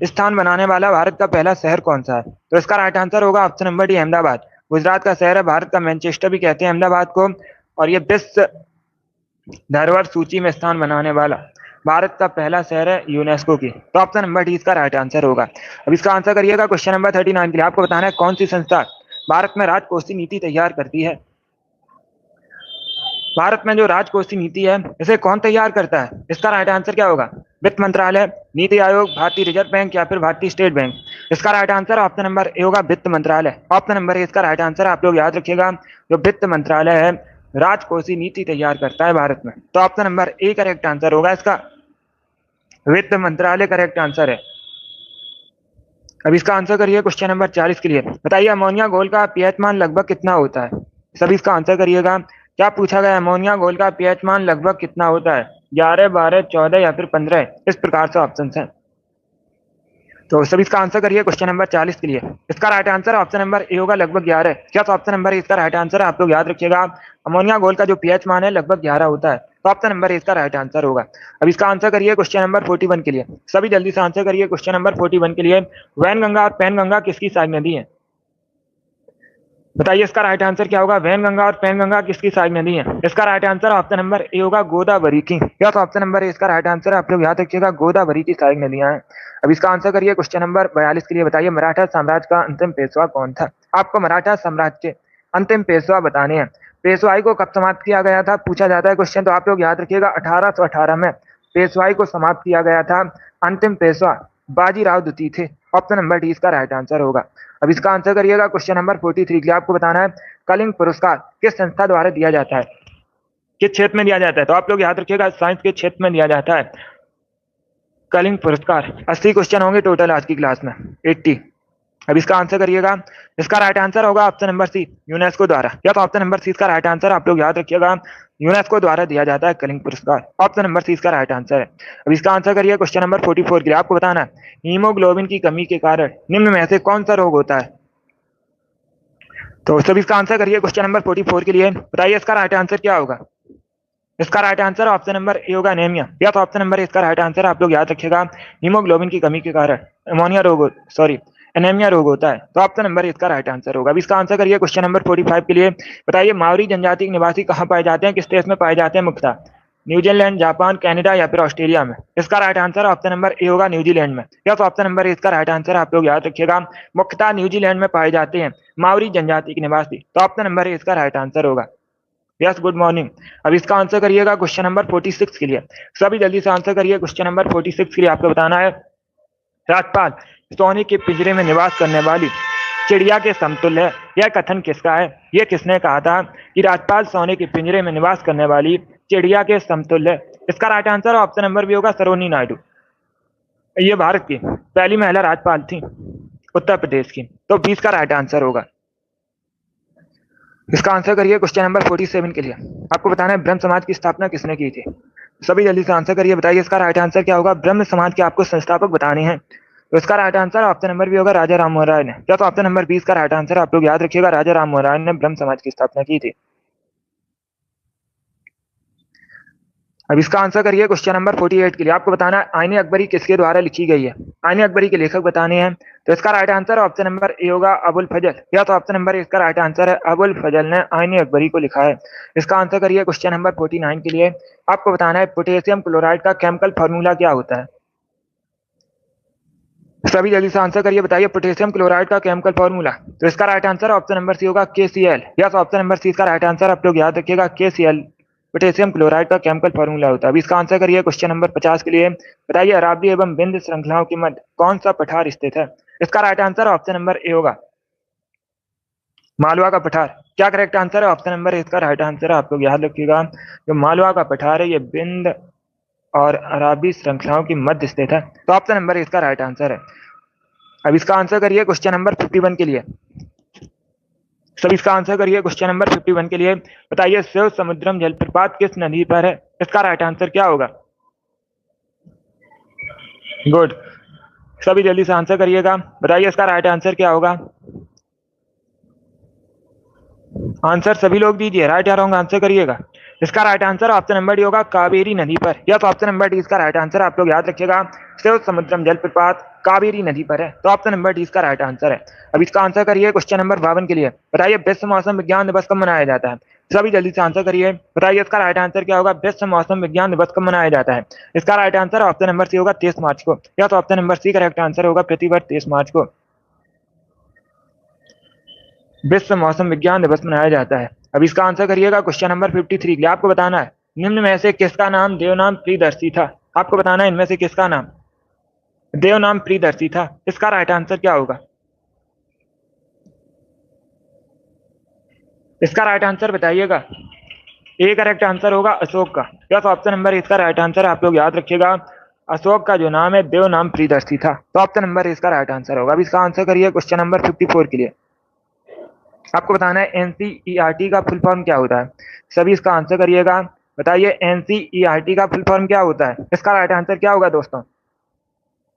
स्थान बनाने वाला भारत का पहला शहर कौन सा है। तो इसका राइट आंसर होगा option number D, Ahmedabad. Gujarat का शहर है, भारत का मैनचेस्टर भी कहते हैं अहमदाबाद को। और ये विश्व धरोहर सूची में स्थान बनाने वाला भारत का पहला शहर है यूनेस्को की। तो ऑप्शन नंबर डी इसका राइट आंसर होगा। अब इसका आंसर करिएगा क्वेश्चन नंबर 39 के लिए। आपको बताना है कौन सी संस्था भारत में राजकोषीय नीति तैयार करती है। भारत में जो राजकोषीय नीति है इसे कौन तैयार करता है। इसका राइट आंसर क्या होगा? वित्त मंत्रालय, नीति आयोग, भारतीय रिजर्व बैंक या फिर भारतीय स्टेट बैंक। इसका right answer option number A होगा, वित्त मंत्रालय। ऑप्शन नंबर ए इसका राइट आंसर है। आप लोग याद रखिएगा, जो वित्त मंत्रालय है राजकोषीय नीति तैयार करता है भारत में। तो option number A correct answer होगा इसका, वित्त मंत्रालय करेक्ट आंसर है। अब इसका आंसर करिए क्वेश्चन नंबर 40 के लिए। बताइए अमोनिया घोल का पीएच मान लगभग कितना होता है। सभी इसका आंसर करिएगा। क्या पूछा गया? अमोनिया घोल का पीएच मान लगभग कितना होता है। 11, 12, 14 या फिर 15, इस प्रकार से ऑप्शन है। तो सभी इसका आंसर करिए क्वेश्चन नंबर 40 के लिए। इसका right answer option number A होगा, लगभग 11। क्या तो ऑप्शन नंबर ए इसका राइट आंसर है। आप लोग याद रखिएगा, अमोनिया घोल का जो पीएच मान है लगभग 11 होता है। तो ऑप्शन नंबर ए इसका राइट आंसर होगा। अब इसका आंसर करिए क्वेश्चन नंबर 41 के लिए। सभी जल्दी से आंसर करिए क्वेश्चन नंबर 41 के लिए। वैनगंगा और पैनगंगा किसकी सहायक नदी है। बताइए इसका राइट आंसर क्या होगा? वैनगंगा और पैनगंगा किसकी सहायक नदी है। इसका right answer option number A होगा, गोदावरी की। या तो ऑप्शन नंबर ए इसका राइट आंसर है। आप लोग याद रखिएगा, गोदावरी की सहायक नदियां हैं। अब इसका आंसर करिए क्वेश्चन नंबर 42 के लिए। बताइए मराठा साम्राज्य का अंतिम पेशवा कौन था। आपको मराठा साम्राज्य के अंतिम पेशवा बताने हैं। पेशवाई को कब समाप्त किया गया था, पूछा जाता है क्वेश्चन। तो आप लोग याद रखिएगा, 1818 में पेशवाई को समाप्त किया गया था। अंतिम पेशवा बाजीराव द्वितीय थे। ऑप्शन नंबर डी इसका राइट आंसर होगा। अब इसका आंसर करिएगा क्वेश्चन नंबर 43 के लिए। आपको बताना है कलिंग पुरस्कार किस संस्था द्वारा दिया जाता है, किस क्षेत्र में दिया जाता है। तो आप लोग याद रखिएगा, साइंस के क्षेत्र में दिया जाता है कलिंग पुरस्कार। 80 क्वेश्चन होंगे टोटल आज की क्लास में, 80। अब इसका आंसर करिएगा। इसका राइट आंसर होगा ऑप्शन नंबर सी, यूनेस्को द्वारा। या तो ऑप्शन नंबर सी इसका राइट आंसर, आप लोग याद रखिएगा, यूनेस्को द्वारा दिया जाता है कलिंग पुरस्कार। ऑप्शन नंबर सी इसका राइट आंसर है। अब इसका आंसर करिए क्वेश्चन नंबर 44 के लिए। आपको बताना है हीमोग्लोबिन की कमी के कारण निम्न में से कौन सा रोग होता है। तो सभी इसका आंसर करिए क्वेश्चन नंबर 44 के लिए। बताइए इसका राइट आंसर क्या होगा। इसका right answer option number A होगा, एनीमिया। या तो ऑप्शन नंबर ए इसका राइट आंसर, आप लोग याद रखिएगा, हीमोग्लोबिन की कमी के कारण अमोनिया रोग, सॉरी एनीमिया रोग होता है। तो ऑप्शन नंबर इसका राइट आंसर होगा। अब इसका आंसर करिए क्वेश्चन नंबर 45 के लिए। बताइए माओरी जनजाति के निवासी कहाँ पाए जाते हैं, किस देश में पाए जाते हैं मुख्यतः? न्यूजीलैंड, जापान, कनाडा या फिर ऑस्ट्रेलिया में? इसका right answer option number A होगा, न्यूजीलैंड में। यस, ऑप्शन नंबर इसका राइट आंसर, आप लोग याद रखिएगा, मुख्यतः न्यूजीलैंड में पाए जाते हैं माओरी जनजाति के निवासी। तो ऑप्शन नंबर इसका राइट आंसर होगा। Yes, good morning. अब इसका आंसर करिएगा क्वेश्चन नंबर 46 के लिए। सभी जल्दी से आंसर करिए क्वेश्चन नंबर 46 के लिए। आपको बताना है राजपाल सोने के पिंजरे में निवास करने वाली चिड़िया के समतुल्य है, यह कथन किसका है? यह किसने कहा था कि राजपाल सोने के पिंजरे में निवास करने वाली चिड़िया के समतुल्य है? इसका राइट आंसर ऑप्शन नंबर भी होगा, सरोजिनी नायडू। ये भारत की पहली महिला राज्यपाल थी, उत्तर प्रदेश की। तो 20 का राइट आंसर होगा। इसका आंसर करिए क्वेश्चन नंबर 47 के लिए। आपको बताना है ब्रह्म समाज की स्थापना किसने की थी? सभी जल्दी से आंसर करिए, बताइए इसका राइट आंसर क्या होगा। ब्रह्म समाज के आपको संस्थापक बताने हैं, तो इसका राइट आंसर ऑप्शन नंबर भी होगा, राजा राम मोहन राय ने। क्या? तो ऑप्शन नंबर 20 का राइट आंसर, आप लोग याद रखिएगा, राजा राम मोहन राय ने ब्रह्म समाज की स्थापना की थी। अब इसका आंसर करिए क्वेश्चन नंबर 48 के लिए। आपको बताना है आईने अकबरी किसके द्वारा लिखी गई है? आईने अकबरी के लेखक बताने हैं, तो इसका right answer option number A होगा, अबुल फजल। या तो ऑप्शन नंबर इसका राइट आंसर है, अबुल फजल ने आईने अकबरी को लिखा है। इसका आंसर करिए क्वेश्चन नंबर 49 के लिए। आपको बताना है पोटेशियम क्लोराइड का केमिकल फॉर्मूला क्या होता है? सभी जल्दी से आंसर करिए, बताइए पोटेशियम क्लोराइड का केमिकल फॉर्मूला। तो इसका राइट आंसर ऑप्शन नंबर सी होगा, KCl। यस, ऑप्शन नंबर सी इसका राइट आंसर, आप लोग याद रखिएगा, KCl पोटेशियम क्लोराइड का केमिकल फॉर्मूला होता है। अब इसका आंसर करिए क्वेश्चन नंबर 50 के लिए। बताइए अरावली एवं विंध्य श्रृंखलाओं के मध्य कौन सा पठार स्थित है? इसका right answer option number A होगा, मालवा का पठार। क्या करेक्ट आंसर है? ऑप्शन नंबर इसका राइट आंसर है, आप लोग याद रखिएगा, जो मालवा का पठार है ये विंध्य और अराबी श्रृंखलाओं की मध्य स्थित है। तो ऑप्शन नंबर इसका राइट आंसर है। अब इसका आंसर करिए क्वेश्चन नंबर 51 के लिए। सब इसका आंसर करिए क्वेश्चन नंबर 51 के लिए। बताइए शिव समुद्रम जलप्रपात किस नदी पर है? इसका राइट आंसर क्या होगा? गुड, सभी जल्दी से आंसर करिएगा, बताइए इसका राइट आंसर क्या होगा। आंसर सभी लोग दीजिए, राइट या रॉन्ग आंसर करिएगा। इसका right answer option number D होगा, कावेरी नदी पर। या तो ऑप्शन नंबर डी इसका राइट आंसर, आप लोग याद रखिएगा, शिव समुद्रम जलप्रपात कावेरी नदी पर है। तो ऑप्शन नंबर डी इसका राइट आंसर है। अब इसका आंसर करिए क्वेश्चन नंबर 52 के लिए। बताइए विश्व मौसम विज्ञान दिवस कब मनाया जाता है? सभी जल्दी से आंसर करिए, बताइए इसका राइट आंसर क्या होगा। विश्व मौसम विज्ञान दिवस कब मनाया जाता है? इसका राइट आंसर ऑप्शन नंबर सी होगा, 23 मार्च को। या तो option number C correct answer होगा, प्रतिवर्ष 23 मार्च को विश्व मौसम विज्ञान दिवस मनाया जाता है। अब इसका आंसर करिएगा क्वेश्चन नंबर 53 के लिए। आपको बताना है निम्न में से किसका नाम देवनाम प्रियदर्शी था? आपको बताना है इनमें से किसका नाम देवनाम प्रियदर्शी था। इसका राइट आंसर क्या होगा? इसका राइट आंसर बताइएगा। ए करेक्ट आंसर होगा अशोक का। प्लस ऑप्शन नंबर इसका राइट आंसर, आप लोग याद रखिएगा, अशोक का जो नाम है देवनाम प्रियदर्शी था। तो ऑप्शन नंबर इसका राइट आंसर होगा। अब इसका आंसर करिए क्वेश्चन नंबर 54 के लिए। आपको बताना है एनसीईआरटी का फुल फॉर्म क्या होता है? सभी इसका आंसर करिएगा, बताइए एनसीईआरटी का फुल फॉर्म क्या होता है? इसका राइट आंसर क्या होगा दोस्तों?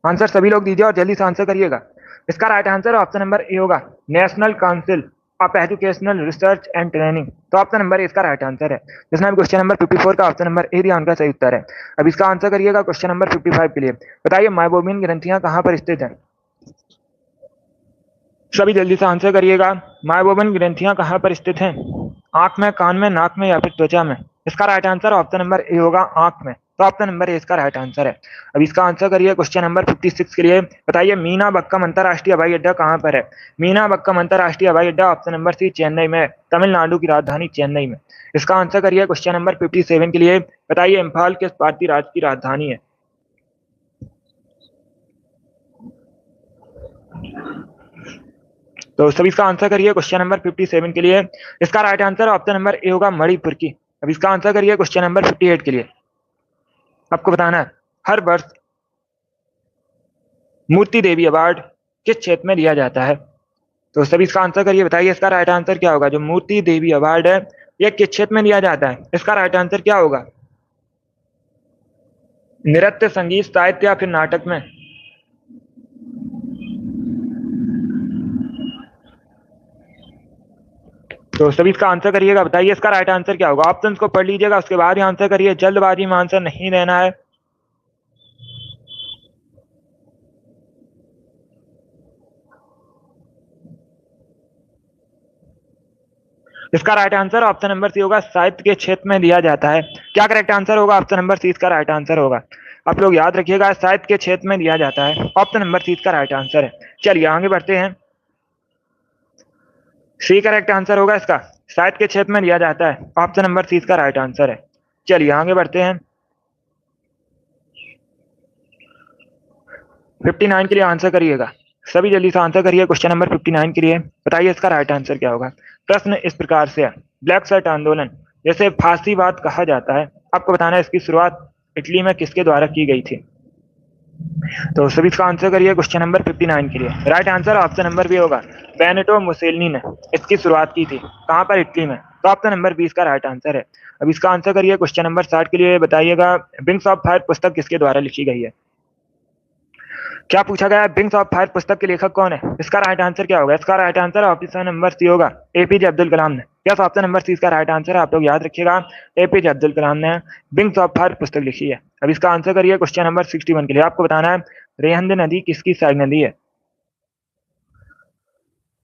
आंसर सभी लोग दीजिए और जल्दी से आंसर करिएगा। इसका right answer option number A होगा, national council of educational research and training. तो ऑप्शन नंबर इसका राइट आंसर है। जिसने भी क्वेश्चन नंबर 54 का ऑप्शन नंबर ए दिया उनका सही उत्तर है। अब इसका आंसर करिएगा क्वेश्चन नंबर 55 के लिए। बताइए माइबोमिन ग्रंथियां कहां पर स्थित है? सभी जल्दी से आंसर करिएगा, माइबोमिन ग्रंथियां कहां पर स्थित हैं? आंख में, कान में, नाक में या फिर त्वचा में? इसका right answer option number A होगा, आंख में। तो ऑप्शन नंबर ए इसका राइट आंसर है। अब इसका आंसर करिए क्वेश्चन नंबर 56 के लिए। बताइए मीना बक्कम अंतरराष्ट्रीय हवाई अड्डा कहां पर है? मीना बक्कम अंतरराष्ट्रीय हवाई अड्डा ऑप्शन नंबर सी चेन्नई में, तमिलनाडु की राजधानी चेन्नई में। इसका आंसर करिए क्वेश्चन नंबर 57 के लिए। बताइए इम्फाल किस भारतीय राज्य की राजधानी है? तो सभी इसका आंसर करिए क्वेश्चन नंबर 57 के लिए। इसका right answer option number A होगा, मणिपुर की। अब इसका आंसर करिए क्वेश्चन नंबर 58 के लिए। आपको बताना है हर वर्ष मूर्ति देवी अवार्ड किस क्षेत्र में दिया जाता है? तो सभी इसका आंसर करिए, बताइए इसका राइट आंसर क्या होगा। जो मूर्ति देवी अवार्ड है यह किस क्षेत्र में दिया जाता है? इसका राइट आंसर क्या होगा? नृत्य, संगीत, साहित्य या फिर नाटक में? तो सभी इसका आंसर करिएगा, बताइए इसका राइट आंसर क्या होगा। ऑप्शंस को पढ़ लीजिएगा, उसके बाद ही आंसर करिए, जल्दबाजी में आंसर नहीं देना है। इसका राइट आंसर ऑप्शन नंबर सी होगा, साहित्य के क्षेत्र में दिया जाता है। क्या करेक्ट आंसर होगा? ऑप्शन नंबर सी इसका राइट आंसर होगा। आप लोग याद रखिएगा, साहित्य के क्षेत्र में दिया जाता है, ऑप्शन नंबर सी इसका राइट आंसर है। चलिए आगे बढ़ते हैं। सी करेक्ट आंसर होगा इसका, साहित्य के क्षेत्र में दिया जाता है, ऑप्शन नंबर सी इसका राइट आंसर है। चलिए आगे बढ़ते हैं। 59 के लिए आंसर करिएगा, सभी जल्दी से आंसर करिए क्वेश्चन नंबर 59 के लिए। बताइए इसका राइट आंसर क्या होगा। प्रश्न इस प्रकार से है, ब्लैक शर्ट आंदोलन जैसे फांसीवाद कहा जाता है, आपको बताना है इसकी शुरुआत इटली में किसके द्वारा की गई थी। तो सभी इसका आंसर करिए क्वेश्चन नंबर 59 के लिए। Right answer option number B होगा, बेनेटो मुसेलिनी ने इसकी शुरुआत की थी। कहां पर? इटली में। तो ऑप्शन नंबर बी इसका राइट आंसर है। अब इसका आंसर करिए क्वेश्चन नंबर 60 के लिए। बताइएगा, विंग्स ऑफ फायर पुस्तक किसके द्वारा लिखी गई है। क्या पूछा गया है, विंग्स ऑफ फायर पुस्तक के लेखक कौन है? इसका राइट आंसर क्या होगा? इसका राइट आंसर ऑप्शन नंबर सी होगा, एपीजे अब्दुल कलाम ने। यस, ऑप्शन नंबर सी इसका राइट आंसर है। आप लोग याद रखिएगा, एपीजे अब्दुल कलाम ने विंग्स ऑफ फायर पुस्तक लिखी है। अब इसका आंसर करिए क्वेश्चन नंबर 61 के लिए। आपको बताना है रेहंद नदी किसकी सहायक नदी है।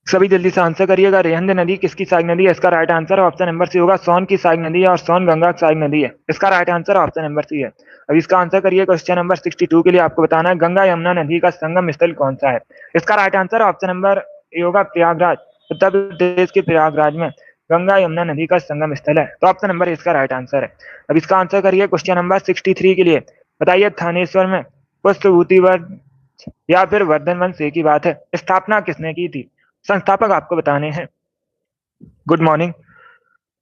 सभी जल्दी से आंसर करिएगा, रेहंद नदी किसकी सहायक नदी है। इसका राइट आंसर ऑप्शन नंबर सी होगा, सोन की सहायक नदी है और सोन गंगा की सहायक नदी है। इसका right answer option number C है। अब इसका आंसर करिए क्वेश्चन नंबर 62 के लिए। आपको बताना है गंगा यमुना नदी का संगम स्थल कौन सा है। इसका right answer option number A होगा, प्रयागराज। उत्तर प्रदेश के प्रयागराज में गंगा यमुना नदी का संगम स्थल है। तो ऑप्शन नंबर इसका राइट आंसर है। अब इसका आंसर करिए क्वेश्चन नंबर 63 के लिए। बताइए, थानेश्वर में पुष्पभूति वंश या फिर वर्धन वंश एक ही बात है, स्थापना किसने की थी। संस्थापक आपको बताने हैं। Good morning.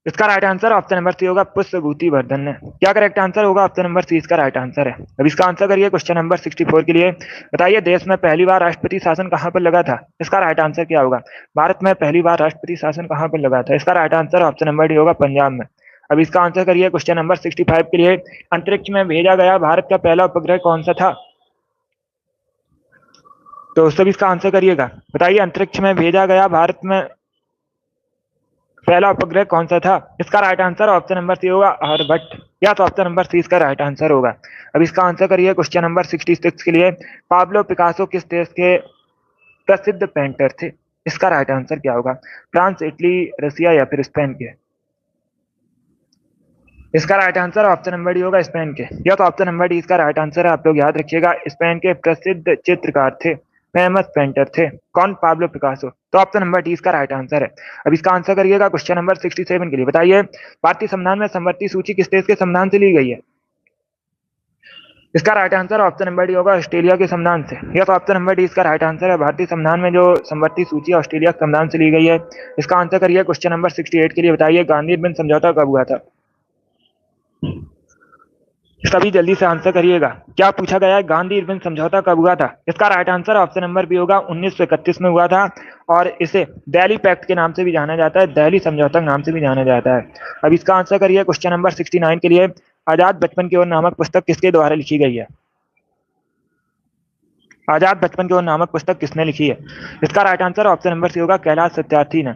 इसका राइट आंसर ऑप्शन नंबर सी होगा, पुष्पभूति वर्धन ने। क्या करेक्ट आंसर होगा? ऑप्शन नंबर सी इसका राइट आंसर है। अब इसका आंसर करिए क्वेश्चन नंबर 64 के लिए। बताइए, देश में पहली बार राष्ट्रपति शासन कहां पर लगा था। इसका राइट आंसर क्या होगा। भारत में पहली बार राष्ट्रपति शासन कहां पर लगा था। इसका right answer option number D होगा, पंजाब में। अब इसका आंसर करिए क्वेश्चन नंबर 65 के लिए। अंतरिक्ष में भेजा गया भारत का पहला उपग्रह कौन सा था। तो सभी इसका आंसर करिएगा। बताइए, अंतरिक्ष में भेजा गया भारत में पहला उपग्रह कौन सा था। इसका राइट आंसर ऑप्शन नंबर सी होगा, आर्यभट्ट। या तो ऑप्शन नंबर सी इसका राइट आंसर होगा। अब इसका आंसर करिए क्वेश्चन नंबर 66 के लिए। पाब्लो पिकासो किस देश के प्रसिद्ध पेंटर थे। इसका राइट आंसर क्या होगा। फ्रांस, इटली, रसिया या फिर स्पेन के। इसका right answer option number D होगा, स्पेन के। या तो ऑप्शन नंबर डी इसका राइट आंसर है। आप लोग याद रखिएगा, स्पेन के प्रसिद्ध चित्रकार थे, फेमस पेंटर थे। कौन? Pablo Picasso. तो ऑप्शन नंबर डी इसका राइट आंसर है। अब इसका आंसर करिएगा क्वेश्चन नंबर 67 के लिए। बताइए, भारतीय संविधान में समवर्ती सूची किस देश के संविधान से ली गई है। इसका right answer option number D होगा, ऑस्ट्रेलिया के संविधान से। या तो ऑप्शन नंबर डी इसका राइट आंसर है। भारतीय संविधान में जो समवर्ती सूची ऑस्ट्रेलिया के संविधान से ली गई है। इसका आंसर करिए क्वेश्चन नंबर 68 के लिए। बताइए, गांधी बिन समझौता कब हुआ था। सभी जल्दी से आंसर करिएगा, क्या पूछा गया है, गांधी इरविन समझौता कब हुआ था। इसका right answer option number B होगा, 1931 में हुआ था। और इसे दिल्ली पैक्ट के नाम से भी जाना जाता है, दिल्ली समझौता के नाम से भी जाना जाता है। अब इसका आंसर करिए क्वेश्चन नंबर 69 के लिए। आजाद बचपन की ओर नामक पुस्तक किसके द्वारा लिखी गई है। आजाद बचपन की ओर नामक पुस्तक किसने लिखी है। इसका राइट आंसर ऑप्शन नंबर सी होगा, कैलाश सत्यार्थी ने।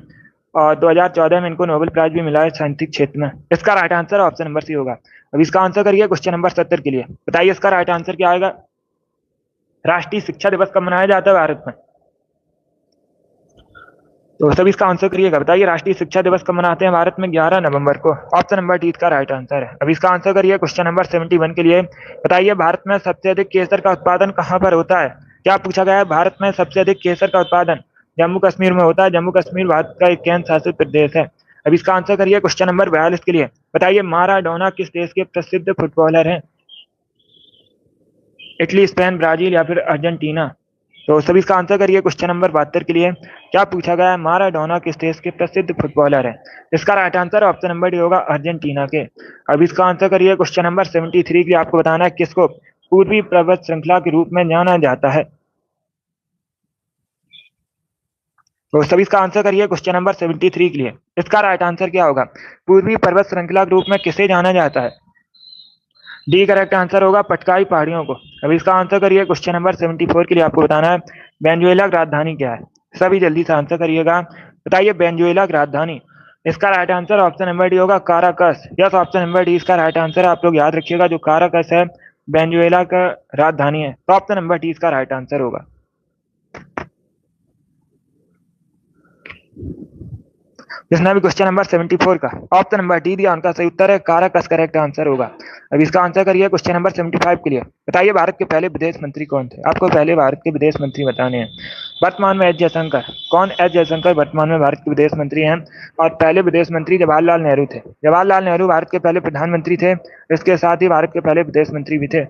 और 2014 में इनको नोबेल प्राइज भी मिला है साइंटिफिक क्षेत्र में। इसका राइट आंसर ऑप्शन नंबर सी होगा। अब इसका आंसर करिए क्वेश्चन नंबर 70 के लिए। बताइए, इसका राइट आंसर क्या आएगा। राष्ट्रीय शिक्षा दिवस कब मनाया जाता है भारत में। तो सभी इसका आंसर करिएगा। बताइए, राष्ट्रीय शिक्षा दिवस कब मनाते हैं भारत में। 11 नवंबर को। ऑप्शन नंबर डी इसका राइट आंसर है। अब इसका आंसर करिए क्वेश्चन नंबर 71 के लिए। बताइए, भारत में सबसे अधिक केसर का उत्पादन कहाँ पर होता है। क्या पूछा गया है, भारत में सबसे अधिक केसर का उत्पादन जम्मू कश्मीर में होता है। जम्मू कश्मीर भारत का एक केंद्र शासित प्रदेश है। अब इसका आंसर करिए क्वेश्चन नंबर 42 के लिए। बताइए, माराडोना किस देश के प्रसिद्ध फुटबॉलर हैं। इटली, स्पेन, ब्राजील या फिर अर्जेंटीना। तो सभी इसका आंसर करिए क्वेश्चन नंबर 72 के लिए। क्या पूछा गया है, माराडोना किस देश के प्रसिद्ध फुटबॉलर है। इसका right answer option number D होगा, अर्जेंटीना के। अब इसका आंसर करिए क्वेश्चन नंबर 73 के लिए। आपको बताना है किसको पूर्वी पर्वत श्रृंखला के रूप में जाना जाता है। तो सभी इसका आंसर करिए क्वेश्चन नंबर 73 के लिए। इसका राइट आंसर क्या होगा। पूर्वी पर्वत श्रृंखला के रूप में किसे जाना जाता है। डी करेक्ट आंसर होगा, पटकाई पहाड़ियों को। अब इसका आंसर करिए क्वेश्चन नंबर 74 के लिए। आपको बताना है वेनेजुएला की राजधानी क्या है। सभी जल्दी से आंसर करिएगा। बताइए, वेनेजुएला की राजधानी। इसका right answer option number D होगा, Caracas. Yes, option number D इसका राइट आंसर है। आप लोग याद रखिएगा, जो काराकस है वेनेजुएला का राजधानी है। तो ऑप्शन नंबर डी इसका राइट आंसर होगा। जिसने भी क्वेश्चन नंबर 74 का ऑप्शन नंबर डी दिया उनका सही उत्तर है काराकस करेक्ट आंसर होगा। अब इसका आंसर करिए क्वेश्चन नंबर 75 के लिए। बताइए भारत के पहले विदेश मंत्री कौन थे? आपको पहले भारत के विदेश मंत्री बताने हैं। वर्तमान में एस जयशंकर। कौन? एस जयशंकर वर्तमान में भारत के विदेश मंत्री हैं। और पहले विदेश मंत्री जवाहरलाल नेहरू थे। जवाहरलाल नेहरू भारत के पहले प्रधानमंत्री थे, इसके साथ ही भारत के पहले विदेश मंत्री भी थे।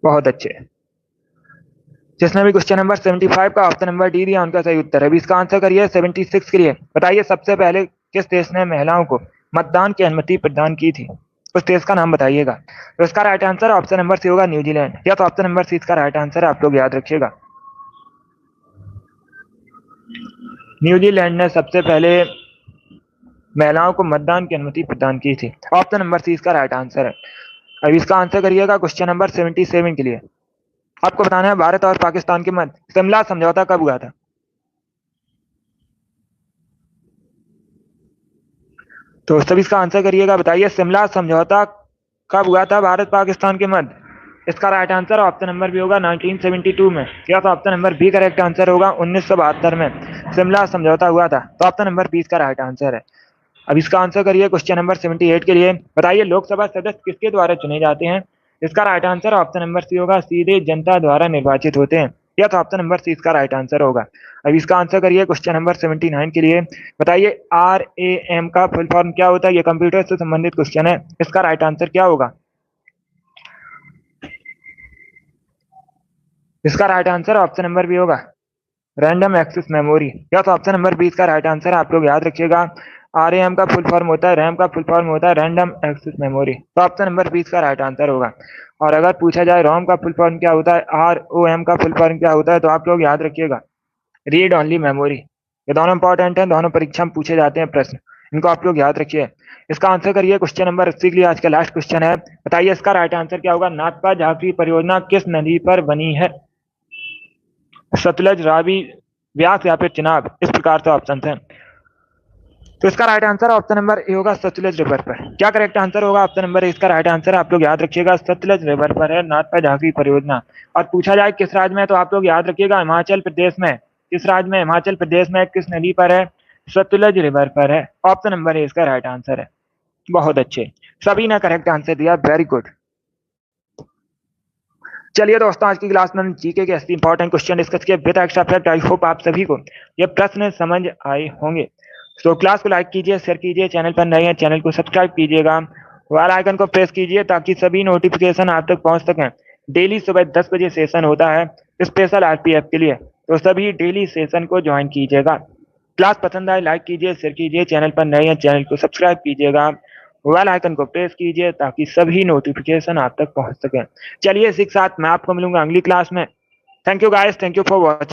बहुत अच्छे। जिसने भी क्वेश्चन नंबर 75 का ऑप्शन नंबर डी दिया उनका सही उत्तर है। अभी इसका आंसर करिए 76 के लिए। बताइए सबसे पहले किस देश ने महिलाओं को मतदान की अनुमति प्रदान की थी? उस देश का नाम बताइएगा। तो इसका राइट आंसर ऑप्शन नंबर सी होगा न्यूजीलैंड, या तो ऑप्शन नंबर सी इसका राइट आंसर है, आप लोग याद रखिएगा। न्यूजीलैंड ने सबसे पहले महिलाओं को मतदान की अनुमति प्रदान की थी। ऑप्शन नंबर सी इसका राइट आंसर है। अब इसका आंसर करिएगा क्वेश्चन नंबर 77 के लिए। आपको बताना है भारत और पाकिस्तान के मध्य शिमला समझौता कब हुआ था? तो सभी इसका आंसर करिएगा। बताइए शिमला समझौता कब हुआ था भारत पाकिस्तान के मध्य? इसका right answer option number B होगा 1972 में, या तो option number B correct answer होगा 1972 में शिमला समझौता हुआ था। तो ऑप्शन नंबर बी इसका राइट आंसर है। अब इसका आंसर करिए क्वेश्चन नंबर 78 के लिए। बताइए लोकसभा सदस्य किसके द्वारा चुने जाते हैं? इसका राइट आंसर ऑप्शन नंबर सी होगा सीधे जनता द्वारा निर्वाचित होते हैं, या तो ऑप्शन नंबर सी इसका राइट आंसर होगा। अब इसका आंसर करिए क्वेश्चन नंबर 79 के लिए। बताइए RAM का फुल फॉर्म क्या होता है? ये कंप्यूटर से संबंधित क्वेश्चन है, इसका राइट आंसर क्या होगा? इसका right answer option number B होगा रैंडम एक्सेस मेमोरी, या तो ऑप्शन नंबर बी इसका राइट आंसर है, आप लोग याद रखिएगा। RAM का फुल फॉर्म होता है, रैम का फुल फॉर्म होता है रैंडम एक्सेस मेमोरी, तो ऑप्शन नंबर बी इसका राइट आंसर होगा। और अगर पूछा जाए रोम का फुल फॉर्म क्या होता है, ROM का फुल फॉर्म क्या होता है, तो आप लोग याद रखिएगा रीड ओनली मेमोरी। ये दोनों इंपॉर्टेंट हैं, दोनों परीक्षा में पूछे जाते हैं प्रश्न, इनको आप लोग याद रखिए। इसका आंसर करिए क्वेश्चन नंबर 80 के लिए। आज का लास्ट क्वेश्चन है। बताइए इसका राइट आंसर क्या होगा? नाथपा झांसी परियोजना किस नदी पर बनी है? सतलज, रावी, व्यास या फिर चिनाब, इस प्रकार से ऑप्शन है। तो इसका right answer option number A होगा सतलज रिवर पर। क्या करेक्ट आंसर होगा? ऑप्शन नंबर ए इसका राइट आंसर है, आप लोग याद रखिएगा सतलज रिवर पर है नाथपा झांसी परियोजना। और पूछा जाए किस राज्य में, तो आप लोग याद रखिएगा हिमाचल प्रदेश में। किस राज्य में? हिमाचल प्रदेश में। किस नदी पर है? सतलज रिवर पर है। ऑप्शन नंबर ए इसका राइट आंसर है। बहुत अच्छे, सभी ने करेक्ट आंसर दिया, वेरी गुड। चलिए दोस्तों, आज की क्लास में जीके के 80 इंपॉर्टेंट क्वेश्चन डिस्कस किए with extra fact. I hope आप सभी को ये प्रश्न समझ आए होंगे। तो क्लास को लाइक कीजिए, शेयर कीजिए, चैनल पर नए हैं चैनल को सब्सक्राइब कीजिएगा, बेल आइकन को प्रेस कीजिए ताकि सभी नोटिफिकेशन आप तक पहुंच सकें। डेली सुबह 10 बजे सेशन होता है स्पेशल RPF के लिए, तो सभी डेली सेशन को ज्वाइन कीजिएगा। क्लास पसंद आए लाइक कीजिए, शेयर कीजिए, चैनल पर नए हैं चैनल को सब्सक्राइब कीजिएगा, बेल आइकन को प्रेस कीजिए ताकि सभी नोटिफिकेशन आप तक पहुंच सके। चलिए इसी के साथ मैं आपको मिलूंगा अगली क्लास में। Thank you guys, thank you for watching.